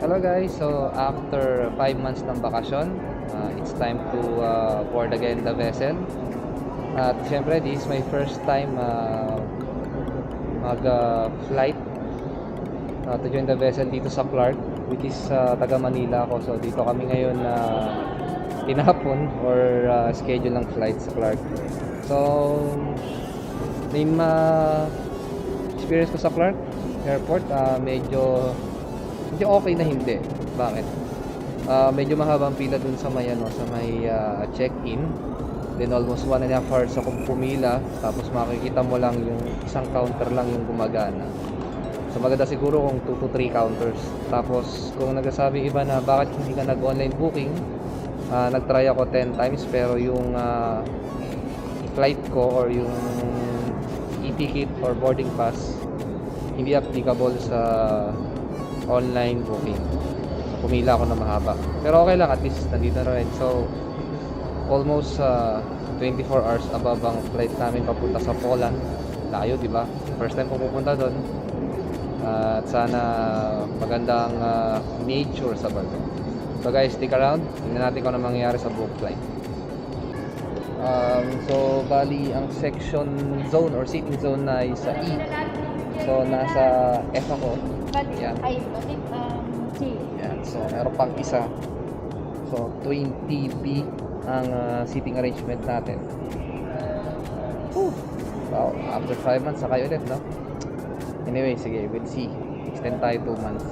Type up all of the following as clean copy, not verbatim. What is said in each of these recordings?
Hello guys, so after 5 months ng bakasyon, it's time to board again the vessel. At syempre, this is my first time mag-flight to join the vessel dito sa Clark, which is taga Manila ako. So dito kami ngayon tinapon or schedule ng flight sa Clark. So name experience ko sa Clark Airport, medyo okay na hindi. Bakit? Medyo mahabang pila dun sa may check-in. Then almost 1.5 hours akong pumila. Tapos makikita mo lang yung isang counter lang yung gumagana. So maganda siguro kung 2 to 3 counters. Tapos kung nagsasabi iba na bakit hindi ka nag-online booking, nag-try ako 10 times pero yung flight ko or yung e-ticket or boarding pass hindi applicable sa online booking. So, pumila ako na mahaba. Pero okay lang, at least nandito na rin. So, almost 24 hours above ang flight namin papunta sa Poland. Layo, di ba? First time ko pupunta doon. At sana magandang nature sa Bardo. So guys, stick around. Tingnan natin kung ano mangyayari sa book flight. So, bali, ang section zone or seating zone na ay sa E. So, nasa F ako. Yan. Yan. So, meron pang isa. So, 20B ang seating arrangement natin. Wow, after 5 months, sakay ulit, no? Anyway, sige, we'll see. Extend tayo 2 months.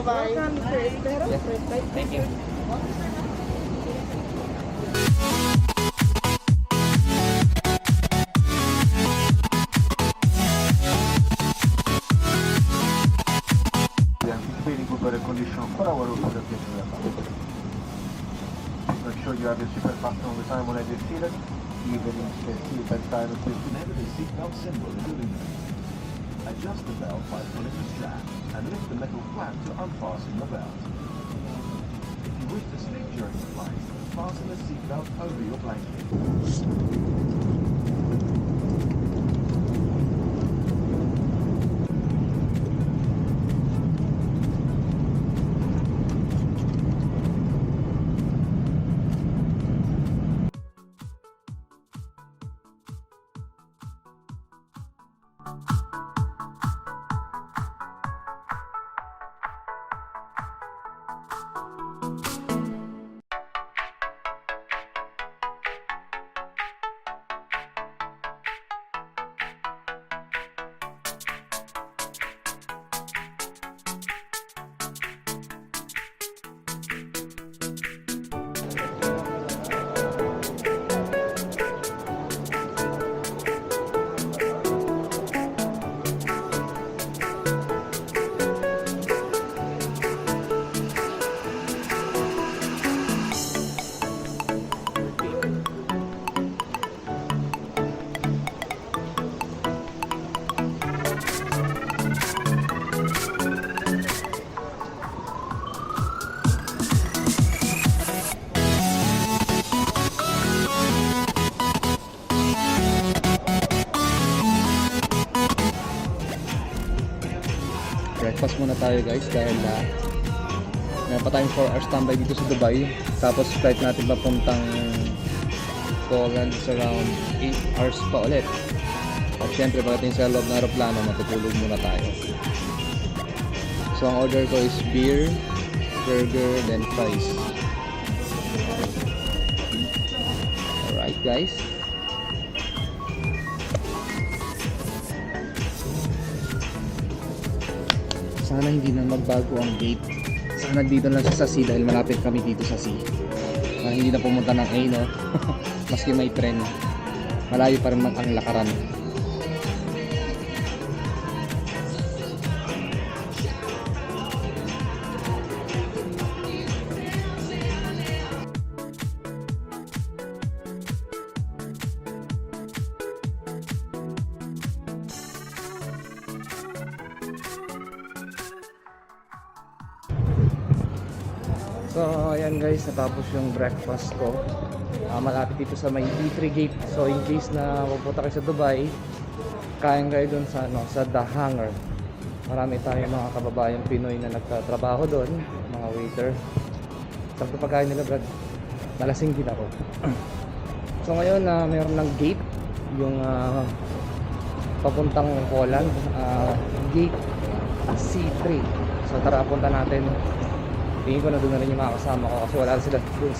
Bye-bye. Yes. Thank you. Very good weather condition for our route to Make sure you have your seatbelt fastened all the time when I seal it, even if the seatbelt sign is Remember the seatbelt symbol is illuminated. Adjust the belt by pulling the strap and lift the metal flap to unfasten the belt. If you wish to sleep during the flight, fasten the seatbelt over your blanket. Breakfast muna tayo guys dahil meron pa tayong 4 hours standby dito sa Dubai. Tapos flight natin papuntang Poland is around 8 hours pa ulit. At syempre pagdating sa loob ng aeroplano, matutulog muna tayo. So ang order ko is beer, burger, then fries. Alright guys. Sana hindi na magbago ang gate. Sana dito lang siya sa C dahil malapit kami dito sa C. Hindi na pumunta ng A, no? Maski may tren. Malayo pa rin ang lakaran. So ayan guys, natapos yung breakfast ko. Malapit dito sa may D3 gate. So in case na pupunta kayo sa Dubai, kain kayo dun sa, sa The Hangar. Marami tayong mga kababayang Pinoy na nagtatrabaho doon, mga waiter. Sarap na pagkain nila, Brad. Malasing din ako. So ngayon, mayroon ng gate, yung papuntang Poland, gate C3. So tara, punta natin. Tingin ko na doon na rin yung mga kasama ko kasi wala sila doon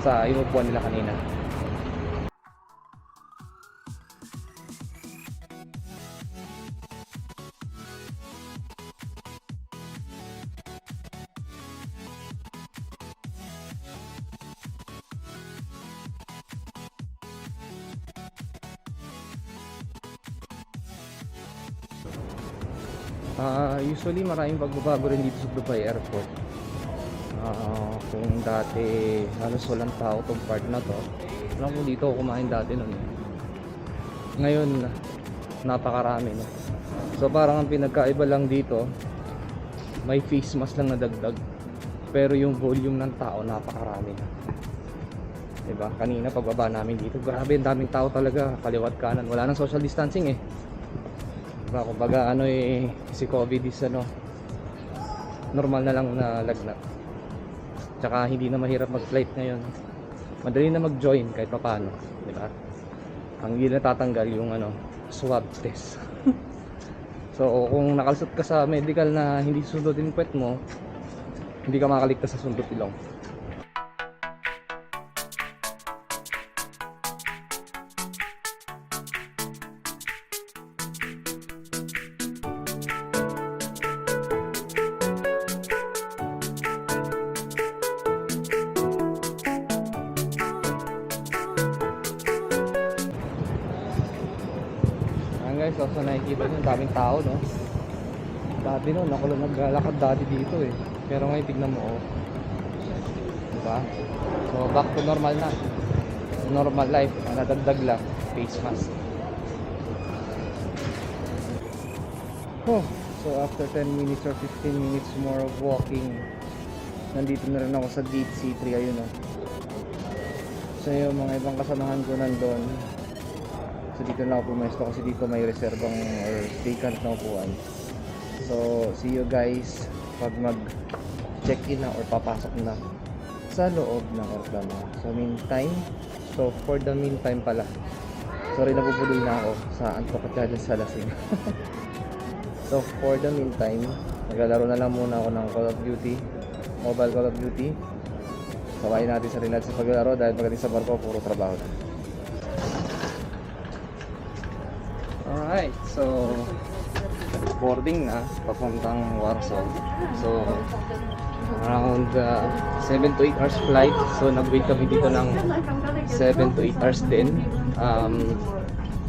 sa inupuan nila kanina. Usually maraming pagbabago rin dito sa Dubai Airport. Kung dati halos walang tao tong part na to, alam mo dito ako kumain dati nun. Ngayon napakarami, no? So parang ang pinagkaiba lang dito, may face mask lang nadagdag, pero yung volume ng tao napakarami na. Diba? Kanina pagbaba namin dito, grabe ang daming tao talaga, kaliwat kanan, wala nang social distancing eh. Diba, kumbaga si COVID is normal na lang na lagnat. Tsaka hindi na mahirap mag-flight ngayon. Madali na mag-join kahit paano, diba? Ang hindi natatanggal yung swab test. So kung nakalusot ka sa medical na hindi sundutin puwet mo, hindi ka makaligtas sa sundot ilong. Guys, so nakikita nyo, daming tao, no? Dati no, ako lang naglalakad dati dito eh. Pero ngayon tignan mo, oh. Diba? So back to normal na. Normal life, nadagdag lang, face mask. Oh, so after 10 minutes or 15 minutes more of walking, nandito na rin ako sa gate C3, ayun oh. So yung mga ibang kasamahan ko nandun. So dito na ako pumesto kasi dito may reserbang or vacant na upuan. So see you guys pag mag check in na or papasok na sa loob ng aeroplano. So for the meantime pala, sorry nabubuloy na ako sa antok at sa lasing. So for the meantime, naglalaro na lang muna ako ng Call of Duty, mobile Call of Duty. Sabayin natin sa rin natin sa paglalaro dahil pagdating sa barko puro trabaho na. Alright, so boarding na papuntang Warsaw. So around 7 to 8 hours flight. So nag-wait kami dito ng 7 to 8 hours din.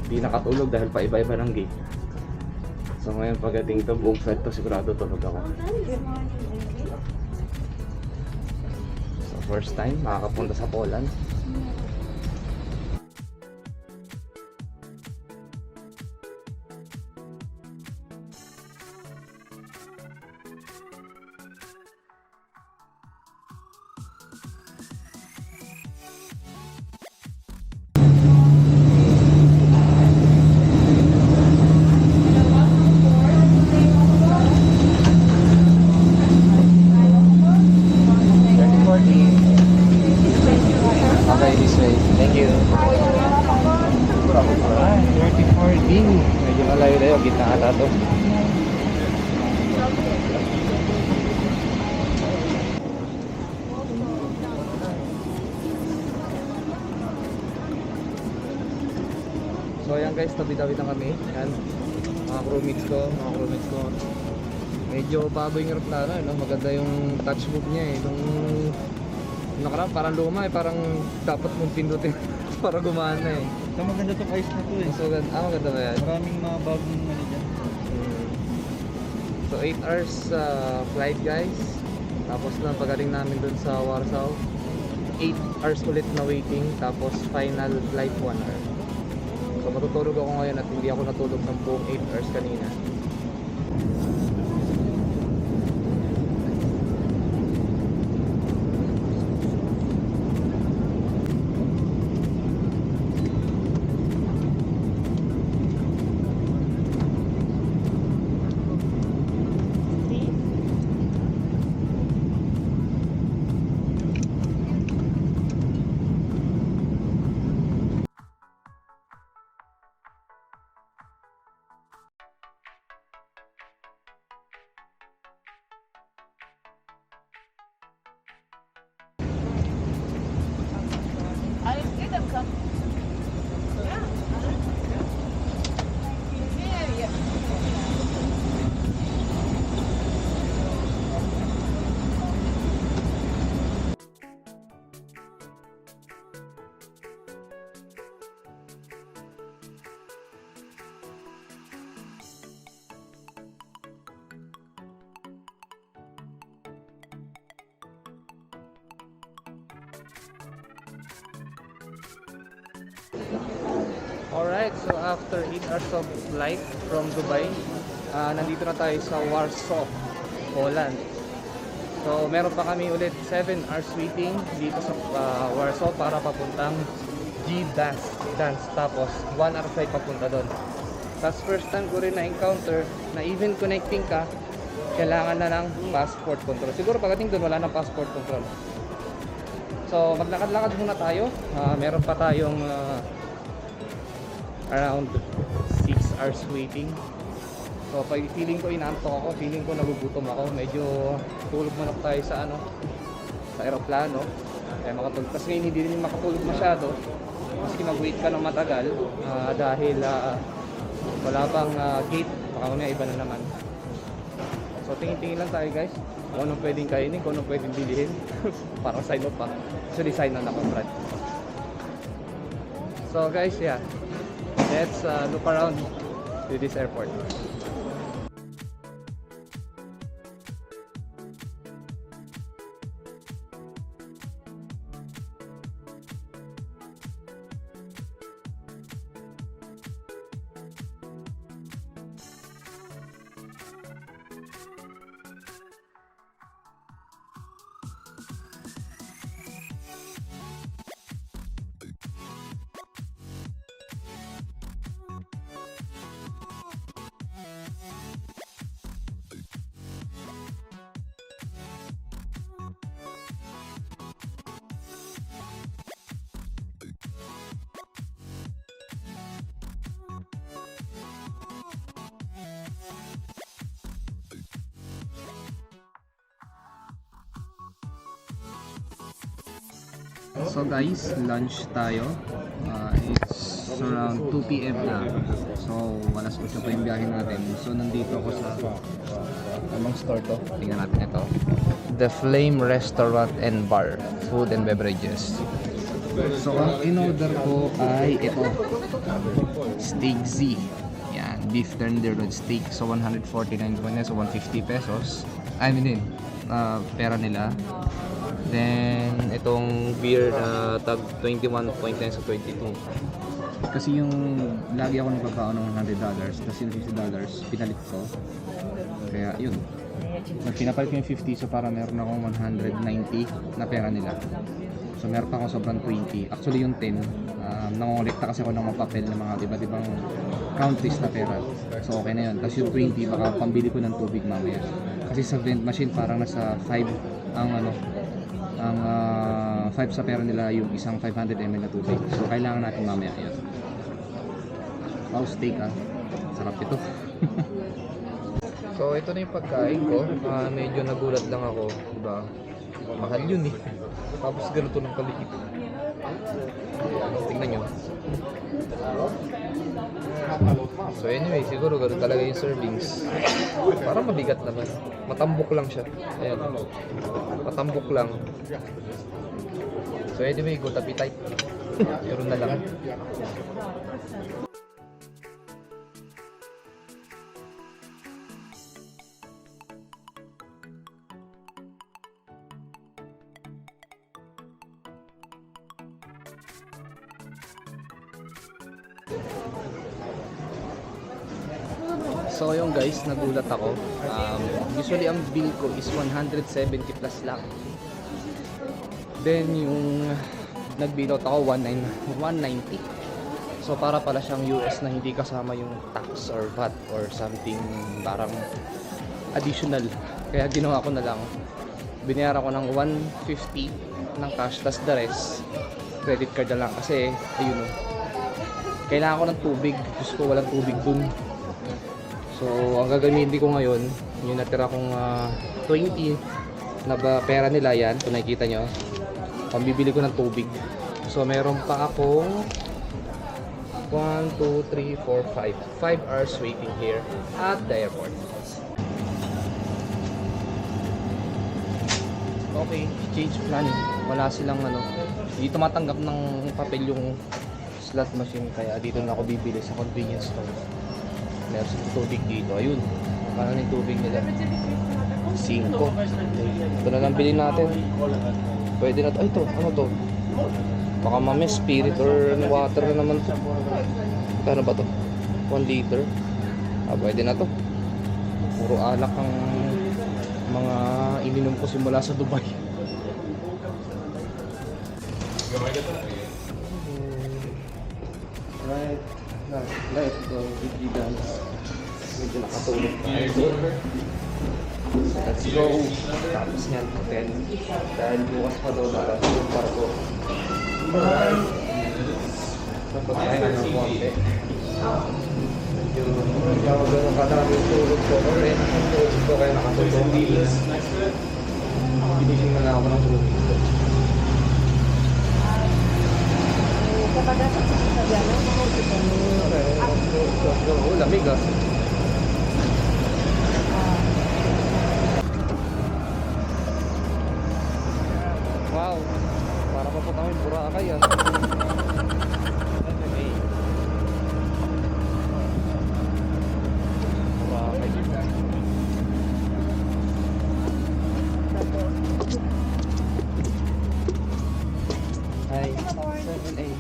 Di nakatulog dahil paiba-iba ng gate. So ngayon pagdating to buong flight to sigurado tulog ako. So first time makakapunta sa Poland. Okay, this way. Thank you. 34D. Medyo malayo-layo. Gitna ata to. So ayan guys, tabi-tabi na kami. Yan. Mga crewmates ko. Medyo bago yung aeroplano, no? Maganda yung touch move niya eh. Nung nakaraan parang luma eh, parang dapat mong pindutin para gumana eh. So maganda tong ice na to eh. So maganda ba yan? Maraming mga bagong dyan. So 8 hours flight guys. Tapos na pagaling namin dun sa Warsaw, 8 hours ulit na waiting. Tapos final flight 1 hour. So matutulog ako ngayon at hindi ako natulog ng buong 8 hours kanina. Alright, so after 8 hours of flight from Dubai, nandito na tayo sa Warsaw, Poland. So meron pa kami ulit 7 hours waiting dito sa Warsaw para papuntang Gdansk. Tapos 1 hour flight papunta doon. Tapos first time ko rin na-encounter na even connecting ka, kailangan na ng passport control. Siguro pagdating doon wala ng passport control. So maglakad-lakad muna tayo. Meron pa tayong around 6 hours waiting. So pag feeling ko inaantok ako, feeling ko nagugutom ako, medyo tulog muna tayo sa sa aeroplano. Kaya makatulog. Kasi ngayon hindi rin makatulog masyado. Maski mag-wait ka ng matagal dahil wala pang gate, baka mamaya iba na naman. So tingin-tingin lang tayo guys, kung anong pwedeng kainin, kung anong pwedeng bilhin. Para sign up pa. Actually sign on ako, Brad. So guys, yeah, let's look around to this airport. So guys, lunch tayo. It's around 2 PM na. So, alas 8 pa yung biyahe natin. So, nandito ako sa anong store to? Tingnan natin ito. The Flame Restaurant and Bar, Food and Beverages. So, ang in-order ko ay ito. Steak Z. Yan, beef tenderloin steak. So, 149 so 150 pesos. I mean, pera nila. Then, itong beer na tag 21.9 sa 22. Kasi yung lagi ako nagpapaon ng $100, tapos yung $50 pinalit ko. Kaya yun. Pinapalit ko yung 50, so para meron akong 190 na pera nila. So meron pa akong sobrang 20. Actually yung 10, nangongolekta kasi ako ng mga papel ng mga iba't-ibang countries na pera. So okay na yun. Tapos yung 20, baka pambili ko ng tubig mamaya. Kasi sa vent machine parang nasa 5 ang 5 sa pera nila yung isang 500 ml na tubig. So kailangan natin mamaya yun. Wow, steak sarap ito. So ito na yung pagkain ko. Medyo nagulat lang ako, diba? Mahal yun eh. Tapos ganito ng kaliit. Tingnan nyo. So anyway, siguro gano'n talaga yung servings. Parang mabigat naman. Matambok lang siya. Ayan. Matambok lang. So anyway, good appetite. Pero na lang. So yung guys, nagulat ako. Usually ang bill ko is 170 plus lang. Then yung nag-bill out ako 190. So para pala siyang US na hindi kasama yung tax or VAT or something parang additional. Kaya ginawa ko na lang. Binayaran ko ng 150 ng cash, tas the rest credit card na lang kasi ayun o. Kailangan ko ng tubig. Diyos ko, walang tubig dun. So, ang gagamitin ko ngayon, yung natira kong 20 na pera nila yan, kung nakikita nyo, pambibili ko ng tubig. So, meron pa akong 1, 2, 3, 4, 5 hours waiting here at the airport. Okay, change plan. Wala silang hindi tumatanggap ng papel yung slot machine, kaya dito na ako bibili sa convenience store. Meron sa tubig dito. Ayun. Parang yung tubig nila. 5. Ito na lang bilhin natin. Pwede na ito. Ay, ito. Ano to? Baka mamaya spirit or water na naman to. Kano ba to? 1 liter. Pwede na to. Puro alak ang mga ininom ko simula sa Dubai. Right. Let's go with you guys. Medyo nakatulog tayo. Let's go. Tapos niyan, hotel. Dahil bukas pa daw darating yung barko. Pagkain ng konti. Medyo ako ganun kadami yung tulog ko. Kasi nakatulog ko kaya nakatulog. Binising na lang ako ng tulog ko. Kapadasan sa sabihan, Lamig ah. Wow, para pa po kami Boracay ah. Boracay. Hi, 7-8.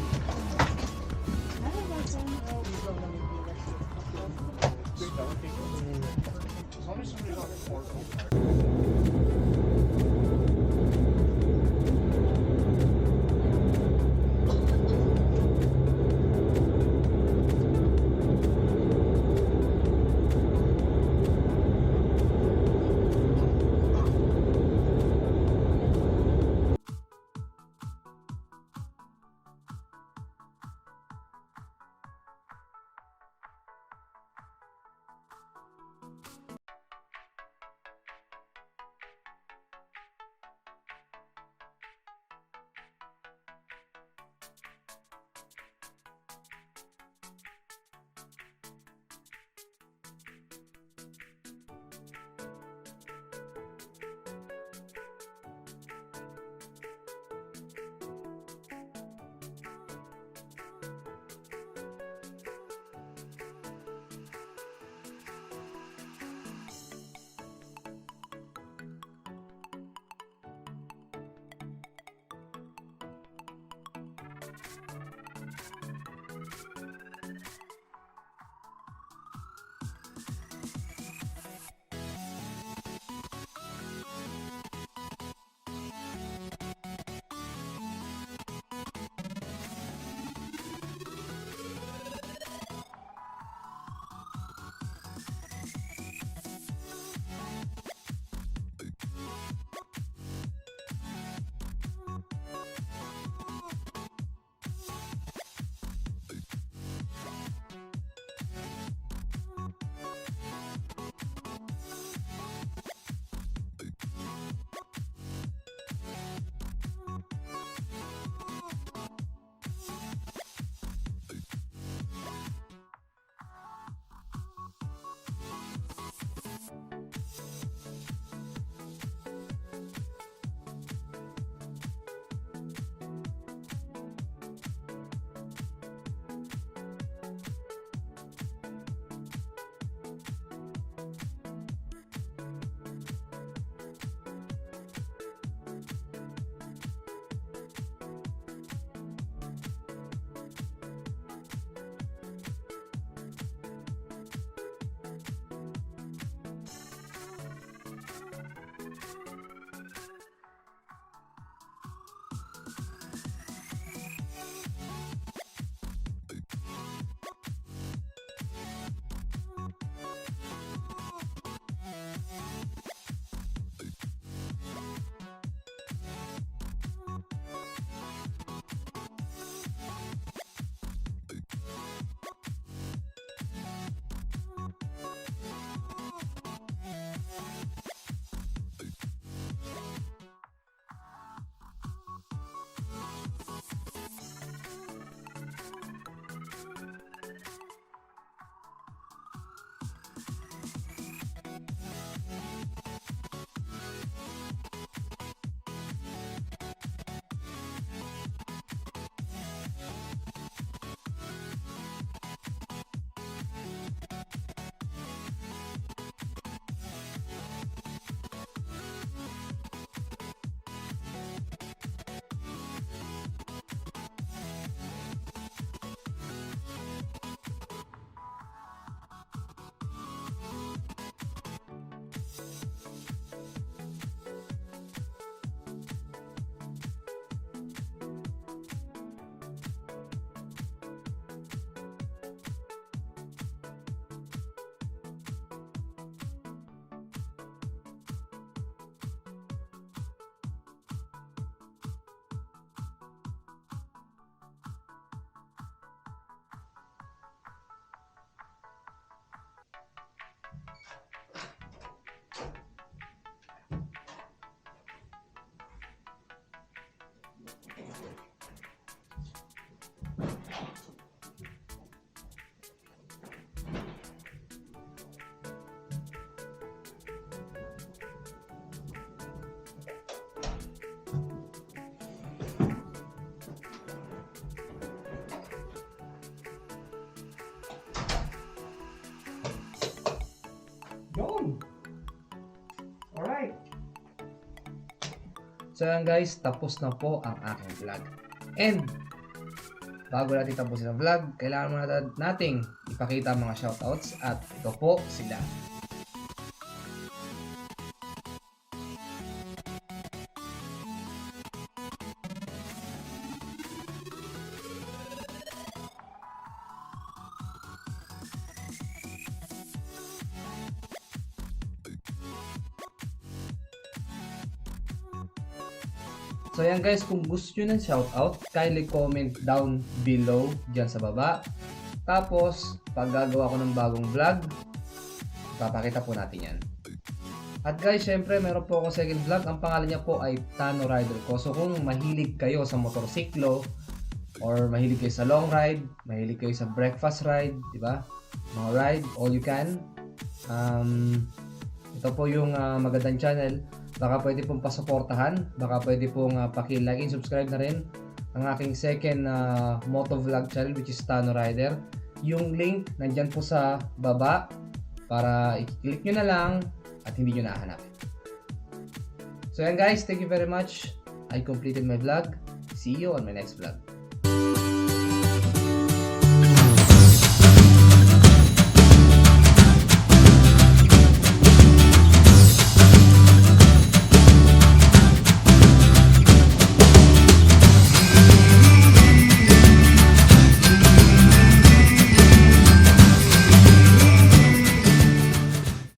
So yan guys, tapos na po ang aking vlog. And bago natin tapusin ang vlog, kailangan muna nating ipakita ang mga shoutouts at ito po sila. So yan guys, kung gusto nyo ng shoutout, kindly comment down below dyan sa baba. Tapos, pag gagawa ko ng bagong vlog, papakita po natin yan. At guys, syempre meron po akong second vlog. Ang pangalan niya po ay Tano Rider ko. So kung mahilig kayo sa motorsiklo, or mahilig kayo sa long ride, mahilig kayo sa breakfast ride, di ba? Mga ride, all you can. Ito po yung magandang channel. Baka pwede pong pasuportahan, baka pwede pong paki-like and subscribe na rin ang aking second motovlog channel, which is Tano Rider. Yung link nandyan po sa baba para i-click nyo na lang at hindi nyo nahanapin. So yan guys, thank you very much. I completed my vlog. See you on my next vlog.